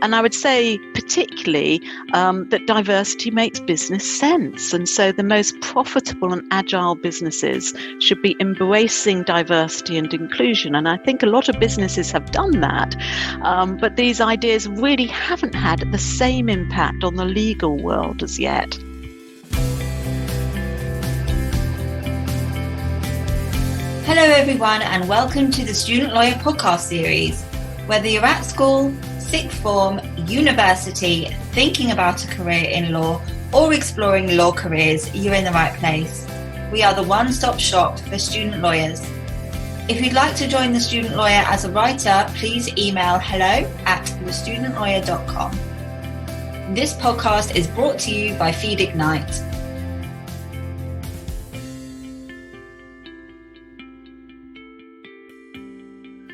And I would say particularly that diversity makes business sense. And so the most profitable and agile businesses should be embracing diversity and inclusion. And I think a lot of businesses have done that. But these ideas really haven't had the same impact on the legal world as yet. Hello everyone, and welcome to the Student Lawyer podcast series. Whether you're at school, sixth form, university, thinking about a career in law, or exploring law careers, you're in the right place. We are the one-stop shop for student lawyers. If you'd like to join the Student Lawyer as a writer, please email hello@thestudentLawyer.com. This podcast is brought to you by Feed Ignite.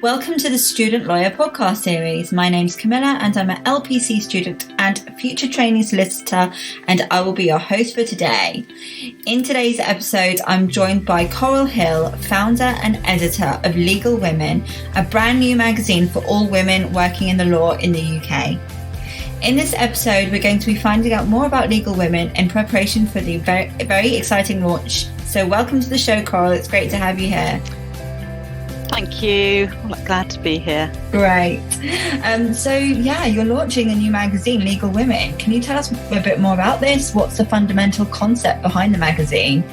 Welcome to the Student Lawyer podcast series. My name's Camilla and I'm an LPC student and future trainee solicitor, and I will be your host for today. In today's episode, I'm joined by Coral Hill, founder and editor of Legal Women, a brand new magazine for all women working in the law in the UK. In this episode, we're going to be finding out more about Legal Women in preparation for the very exciting launch. So welcome to the show, Coral. It's great to have you here. Thank you. I'm glad to be here. Great. You're launching a new magazine, Legal Women. Can you tell us a bit more about this? What's the fundamental concept behind the magazine?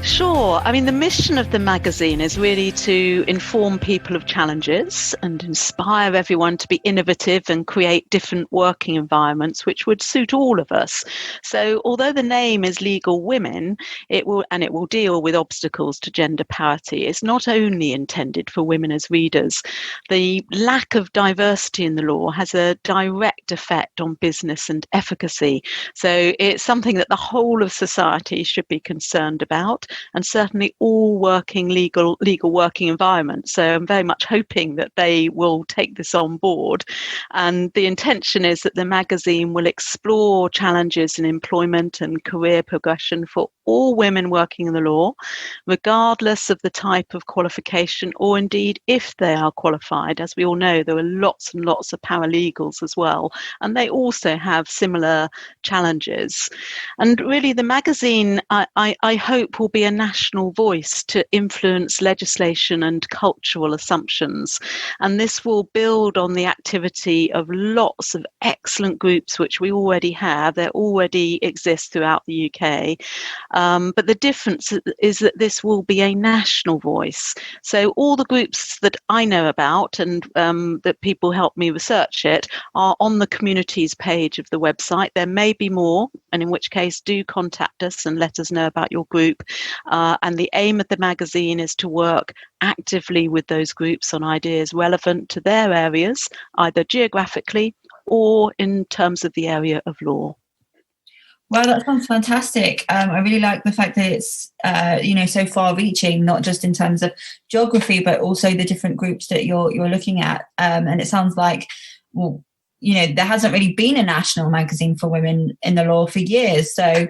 Sure. I mean, the mission of the magazine is really to inform people of challenges and inspire everyone to be innovative and create different working environments which would suit all of us. So although the name is Legal Women, it will deal with obstacles to gender parity. It's not only intended for women as readers. The lack of diversity in the law has a direct effect on business and efficacy. So it's something that the whole of society should be concerned about, and certainly all legal working environments. So I'm very much hoping that they will take this on board. And the intention is that the magazine will explore challenges in employment and career progression for all women working in the law, regardless of the type of qualification or indeed if they are qualified. As we all know, there are lots and lots of paralegals as well, and they also have similar challenges. And really the magazine, I hope, will be a national voice to influence legislation and cultural assumptions. And this will build on the activity of lots of excellent groups which we already have. They already exist throughout the UK. But the difference is that this will be a national voice. So all the groups that I know about and that people help me research it are on the communities page of the website. There may be more, and in which case do contact us and let us know about your group. And the aim of the magazine is to work actively with those groups on ideas relevant to their areas, either geographically or in terms of the area of law. Well, that sounds fantastic. I really like the fact that it's, so far-reaching, not just in terms of geography, but also the different groups that you're looking at. And it sounds like, there hasn't really been a national magazine for women in the law for years. So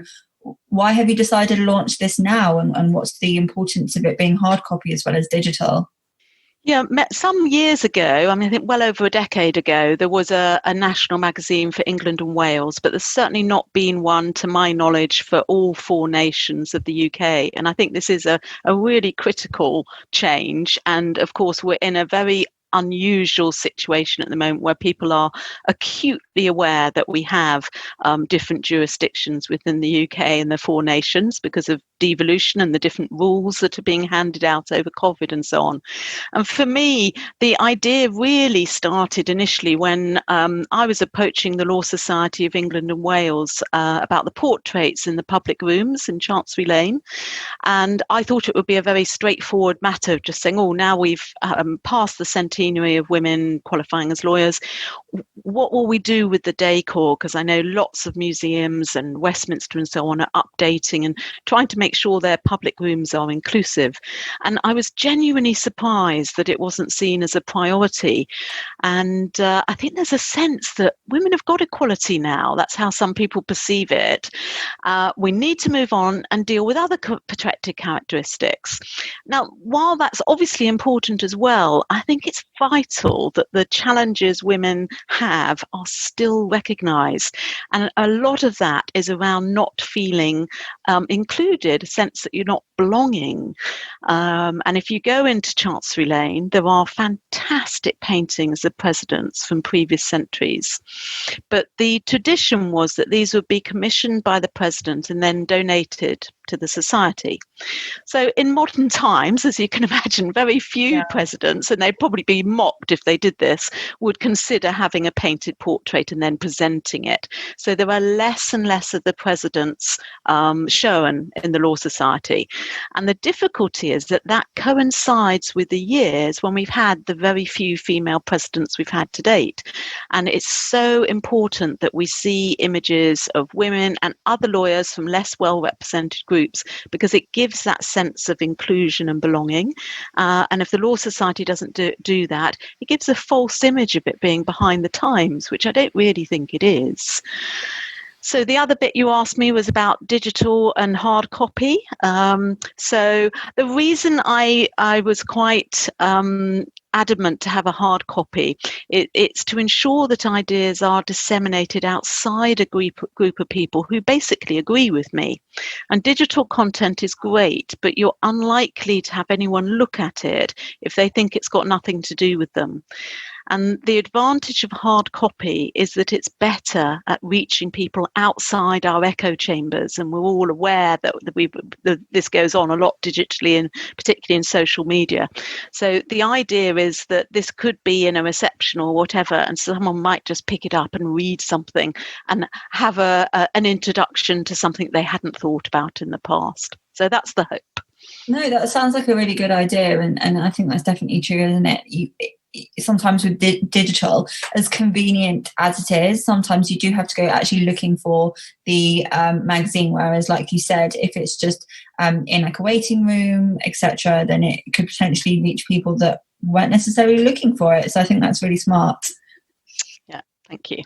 why have you decided to launch this now, and what's the importance of it being hard copy as well as digital? Yeah, some years ago, I think well over a decade ago, there was a national magazine for England and Wales, but there's certainly not been one, to my knowledge, for all four nations of the UK. And I think this is a really critical change. And of course, we're in a very unusual situation at the moment where people are acutely aware that we have different jurisdictions within the UK and the four nations because of devolution and the different rules that are being handed out over COVID and so on. And for me, the idea really started initially when I was approaching the Law Society of England and Wales about the portraits in the public rooms in Chancery Lane. And I thought it would be a very straightforward matter of just saying, now we've passed the centenary of women qualifying as lawyers. What will we do with the decor? Because I know lots of museums and Westminster and so on are updating and trying to make sure their public rooms are inclusive. And I was genuinely surprised that it wasn't seen as a priority. And I think there's a sense that women have got equality now. That's how some people perceive it. We need to move on and deal with other protected characteristics. Now, while that's obviously important as well, I think it's vital that the challenges women have are still recognised. And a lot of that is around not feeling included, a sense that you're not belonging. And if you go into Chancery Lane, there are fantastic paintings of presidents from previous centuries. But the tradition was that these would be commissioned by the president and then donated to the society. So in modern times, as you can imagine, very few presidents, and they'd probably be mocked if they did this, would consider having a painted portrait and then presenting it. So there are less and less of the presidents shown in the Law Society. And the difficulty is that that coincides with the years when we've had the very few female presidents we've had to date. And it's so important that we see images of women and other lawyers from less well-represented groups, because it gives that sense of inclusion and belonging. And if the Law Society doesn't do that, it gives a false image of it being behind the times, which I don't really think it is. So the other bit you asked me was about digital and hard copy. So the reason I was quite adamant to have a hard copy, it's to ensure that ideas are disseminated outside a group of people who basically agree with me. And digital content is great, but you're unlikely to have anyone look at it if they think it's got nothing to do with them. And the advantage of hard copy is that it's better at reaching people outside our echo chambers. And we're all aware that this goes on a lot digitally, and particularly in social media. So the idea is that this could be in a reception or whatever, and someone might just pick it up and read something and have an introduction to something they hadn't thought about in the past. So that's the hope. No, that sounds like a really good idea. And I think that's definitely true, isn't it? Sometimes with digital, as convenient as it is, sometimes you do have to go actually looking for the magazine, whereas like you said, if it's just in like a waiting room, etc., then it could potentially reach people that weren't necessarily looking for it. So I think that's really smart. Yeah, thank you.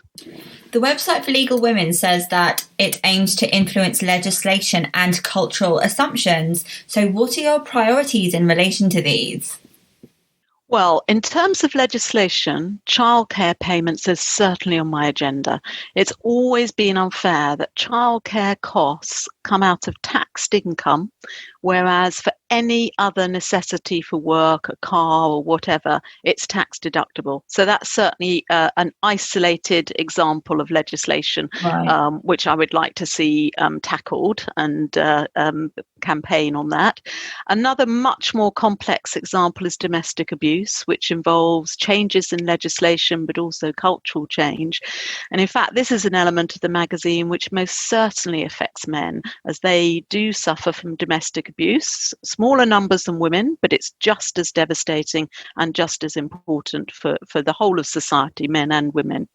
The website for Legal Women says that it aims to influence legislation and cultural assumptions. So what are your priorities in relation to these? Well, in terms of legislation, childcare payments is certainly on my agenda. It's always been unfair that childcare costs come out of taxed income, whereas for any other necessity for work, a car or whatever, it's tax deductible. So that's certainly an isolated example of legislation, right, which I would like to see tackled and campaign on that. Another much more complex example is domestic abuse, which involves changes in legislation but also cultural change. And in fact, this is an element of the magazine which most certainly affects men, as they do suffer from domestic abuse, smaller numbers than women, but it's just as devastating and just as important for the whole of society, men and women.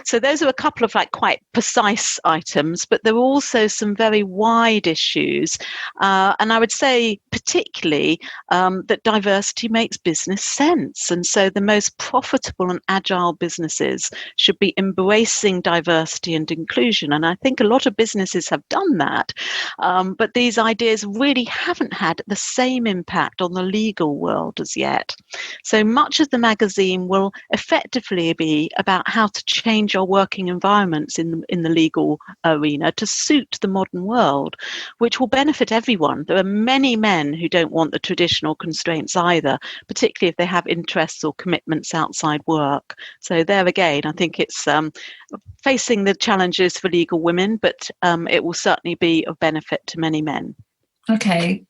So those are a couple of quite precise items, but there are also some very wide issues. And I would say particularly that diversity makes business sense. And so the most profitable and agile businesses should be embracing diversity and inclusion. And I think a lot of businesses have done that. But these ideas really haven't had the same impact on the legal world as yet. So much of the magazine will effectively be about how to change our working environments in the legal arena to suit the modern world, which will benefit everyone. There are many men who don't want the traditional constraints either, particularly if they have interests or commitments outside work. So there again, I think it's facing the challenges for legal women, but it will certainly be of benefit to many men. Okay.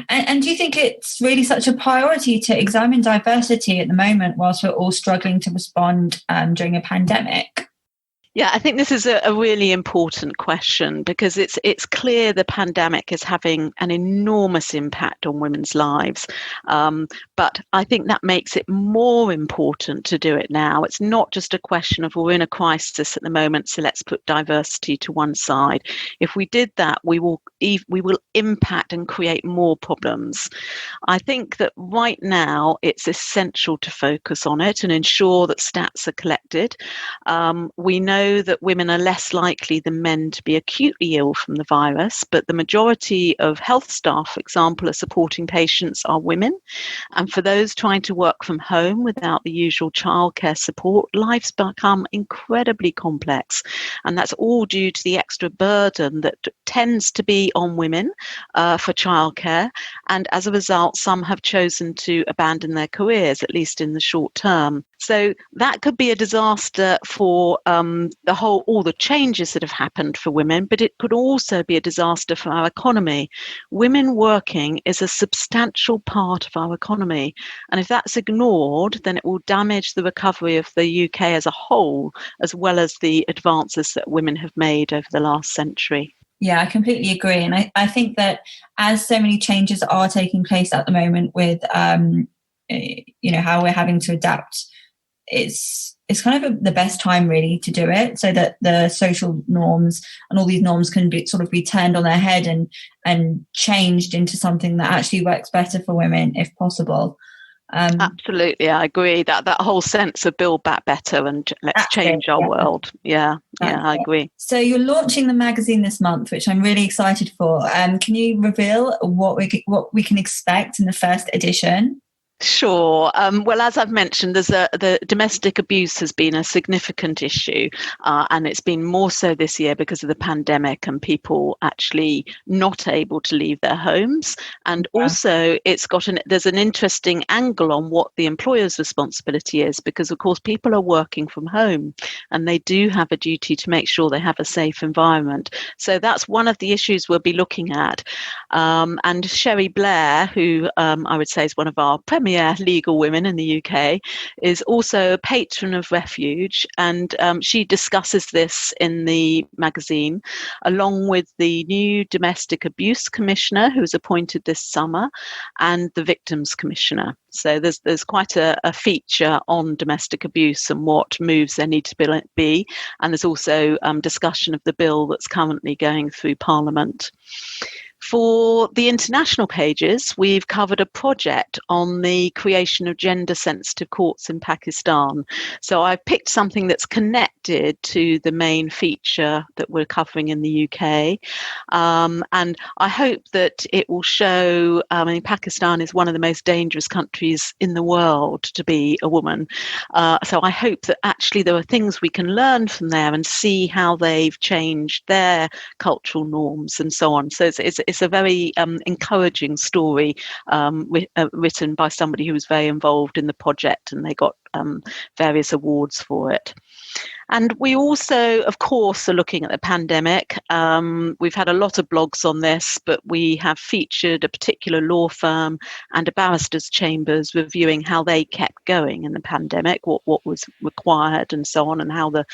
And do you think it's really such a priority to examine diversity at the moment whilst we're all struggling to respond during a pandemic? Yeah, I think this is a really important question, because it's clear the pandemic is having an enormous impact on women's lives. But I think that makes it more important to do it now. It's not just a question of we're in a crisis at the moment, so let's put diversity to one side. If we did that, we will impact and create more problems. I think that right now it's essential to focus on it and ensure that stats are collected. We know know that women are less likely than men to be acutely ill from the virus, but the majority of health staff, for example, are supporting patients are women. And for those trying to work from home without the usual childcare support, lives become incredibly complex. And that's all due to the extra burden that tends to be on women for childcare. And as a result, some have chosen to abandon their careers, at least in the short term. So that could be a disaster for all the changes that have happened for women, but it could also be a disaster for our economy. Women working is a substantial part of our economy. And if that's ignored, then it will damage the recovery of the UK as a whole, as well as the advances that women have made over the last century. Yeah, I completely agree. And I think that as so many changes are taking place at the moment with, how we're having to adapt, it's kind of the best time really to do it, so that the social norms and all these norms can be turned on their head and changed into something that actually works better for women if possible. Absolutely, I agree. That whole sense of build back better and let's change our world. Yeah, I agree. So you're launching the magazine this month, which I'm really excited for. Can you reveal what we can expect in the first edition? Sure. Well, as I've mentioned, the domestic abuse has been a significant issue, and it's been more so this year because of the pandemic and people actually not able to leave their homes. And also, there's an interesting angle on what the employer's responsibility is, because of course people are working from home, and they do have a duty to make sure they have a safe environment. So that's one of the issues we'll be looking at. And Sherry Blair, who I would say is one of our premier legal women in the UK, is also a patron of Refuge, and she discusses this in the magazine, along with the new Domestic Abuse Commissioner who was appointed this summer, and the Victims Commissioner. So there's quite a feature on domestic abuse and what moves there need to be, and there's also discussion of the bill that's currently going through Parliament. For the international pages, we've covered a project on the creation of gender-sensitive courts in Pakistan. So I've picked something that's connected to the main feature that we're covering in the UK. And I hope that it will show, Pakistan is one of the most dangerous countries in the world to be a woman. So I hope that actually there are things we can learn from there and see how they've changed their cultural norms and so on. So it's a very encouraging story written by somebody who was very involved in the project, and they got various awards for it. And we also, of course, are looking at the pandemic. We've had a lot of blogs on this, but we have featured a particular law firm and a barristers' chambers reviewing how they kept going in the pandemic, what was required and so on, and how the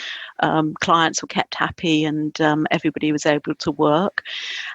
clients were kept happy and everybody was able to work.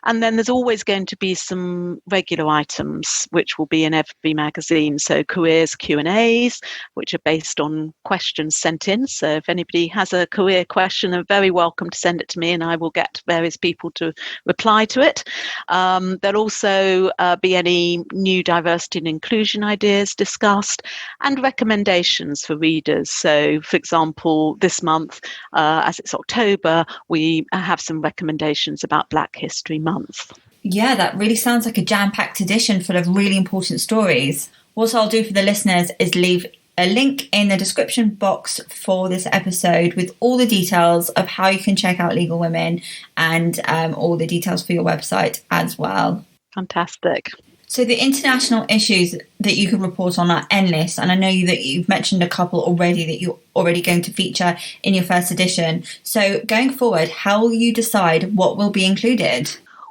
And then there's always going to be some regular items, which will be in every magazine. So careers Q&As, which are based on questions sent in. So if anybody has a career question, they're very welcome to send it to me, and I will get various people to reply to it. There'll also be any new diversity and inclusion ideas discussed, and recommendations for readers. So, for example, this month, as it's October, we have some recommendations about Black History Month. Yeah, that really sounds like a jam-packed edition full of really important stories. What I'll do for the listeners is leave a link in the description box for this episode with all the details of how you can check out Legal Women, and all the details for your website as well. Fantastic. So the international issues that you can report on are endless, and I know that you've mentioned a couple already that you're already going to feature in your first edition. So going forward, how will you decide what will be included?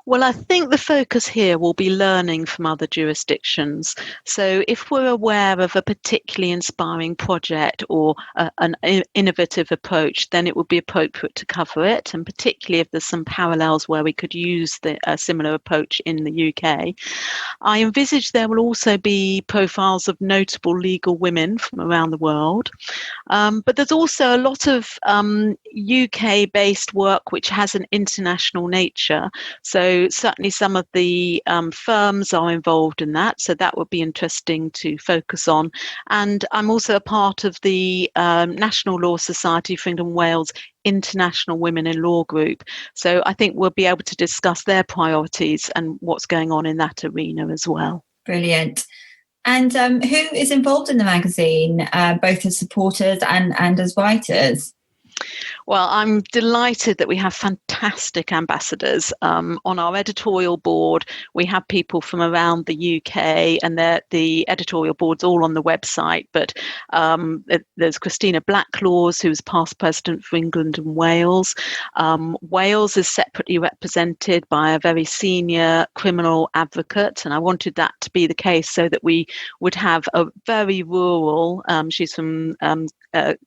Well, I think the focus here will be learning from other jurisdictions. So if we're aware of a particularly inspiring project or an innovative approach, then it would be appropriate to cover it, and particularly if there's some parallels where we could use a similar approach in the UK. I envisage there will also be profiles of notable legal women from around the world. But there's also a lot of UK-based work which has an international nature. So certainly some of the firms are involved in that. So that would be interesting to focus on. And I'm also a part of the National Law Society for England and Wales International Women in Law group. So I think we'll be able to discuss their priorities and what's going on in that arena as well. Brilliant. And who is involved in the magazine, both as supporters and as writers? Well, I'm delighted that we have fantastic ambassadors. On our editorial board, we have people from around the UK, and the editorial board's all on the website. But there's Christina Blacklaws, who's past president for England and Wales. Wales is separately represented by a very senior criminal advocate, and I wanted that to be the case so that we would have a very rural, she's from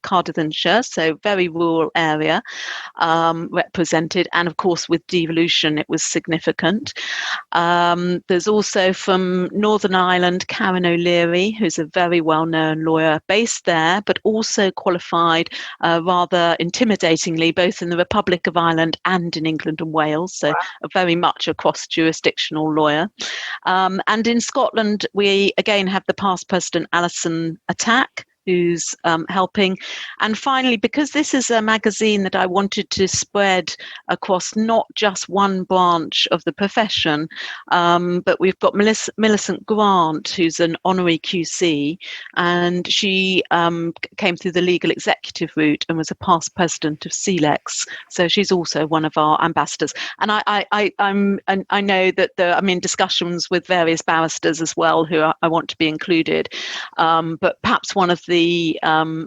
Cardiganshire, so very rural area represented, and of course with devolution it was significant. There's also from Northern Ireland Karen O'Leary, who's a very well-known lawyer based there, but also qualified rather intimidatingly both in the Republic of Ireland and in England and Wales, so very much a cross-jurisdictional lawyer. And in Scotland we again have the past president Alison Attack, who's helping. And finally, because this is a magazine that I wanted to spread across not just one branch of the profession, but we've got Millicent Grant, who's an honorary QC, and she came through the legal executive route and was a past president of CELEX. So she's also one of our ambassadors. And I know that I'm in discussions with various barristers as well who I want to be included. But perhaps one of the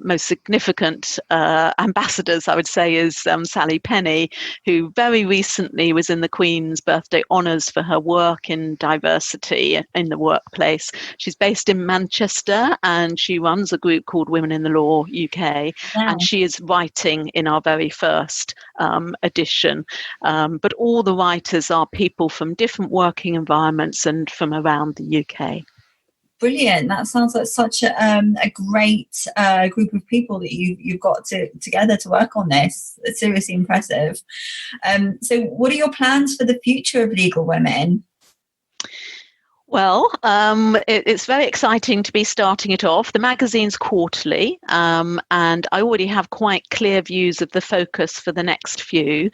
most significant ambassadors, I would say, is Sally Penny, who very recently was in the Queen's birthday honours for her work in diversity in the workplace. She's based in Manchester and she runs a group called Women in the Law UK. Wow. And she is writing in our very first edition. But all the writers are people from different working environments and from around the UK. Brilliant. That sounds like such a great group of people that you've got together to work on this. It's seriously impressive. So what are your plans for the future of Legal Women? Well, it's very exciting to be starting it off. The magazine's quarterly, and I already have quite clear views of the focus for the next few.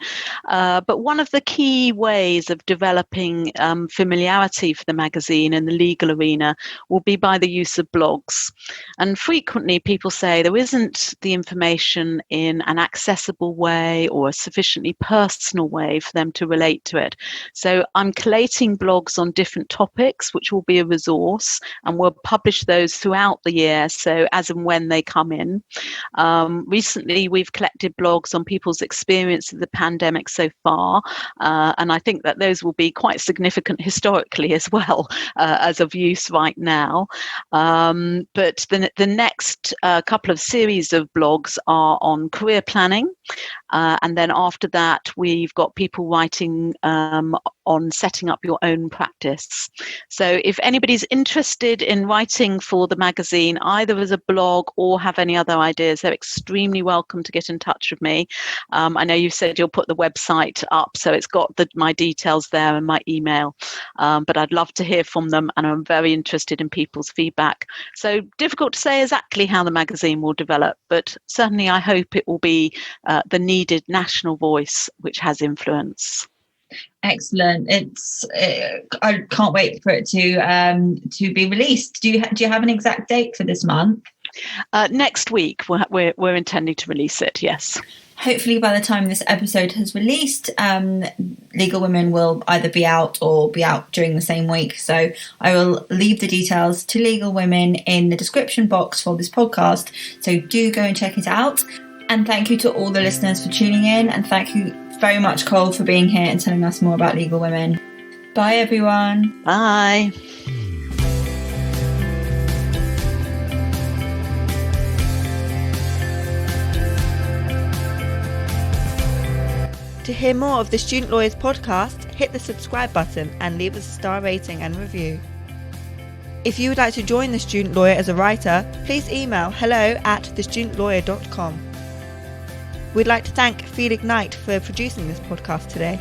But one of the key ways of developing familiarity for the magazine in the legal arena will be by the use of blogs. And frequently people say there isn't the information in an accessible way or a sufficiently personal way for them to relate to it. So I'm collating blogs on different topics, which will be a resource, and we'll publish those throughout the year, so as and when they come in. Recently, we've collected blogs on people's experience of the pandemic so far, and I think that those will be quite significant historically as well as of use right now. But the next couple of series of blogs are on career planning, and then after that, we've got people writing on setting up your own practice. So if anybody's interested in writing for the magazine, either as a blog or have any other ideas, they're extremely welcome to get in touch with me. I know you said you'll put the website up, so it's got my details there and my email. But I'd love to hear from them, and I'm very interested in people's feedback. So difficult to say exactly how the magazine will develop, but certainly I hope it will be the needed national voice which has influence. Excellent. I can't wait for it to be released. Do you have an exact date for this month? Next week we're intending to release it, yes. Hopefully by the time this episode has released, Legal Women will either be out or be out during the same week. So I will leave the details to Legal Women in the description box for this podcast. So do go and check it out. And thank you to all the listeners for tuning in. And thank you very much, Cole, for being here and telling us more about Legal Women. Bye, everyone. Bye. To hear more of the Student Lawyers podcast, hit the subscribe button and leave us a star rating and review. If you would like to join the Student Lawyer as a writer, please email hello@thestudentlawyer.com. We'd like to thank Feel Ignite for producing this podcast today.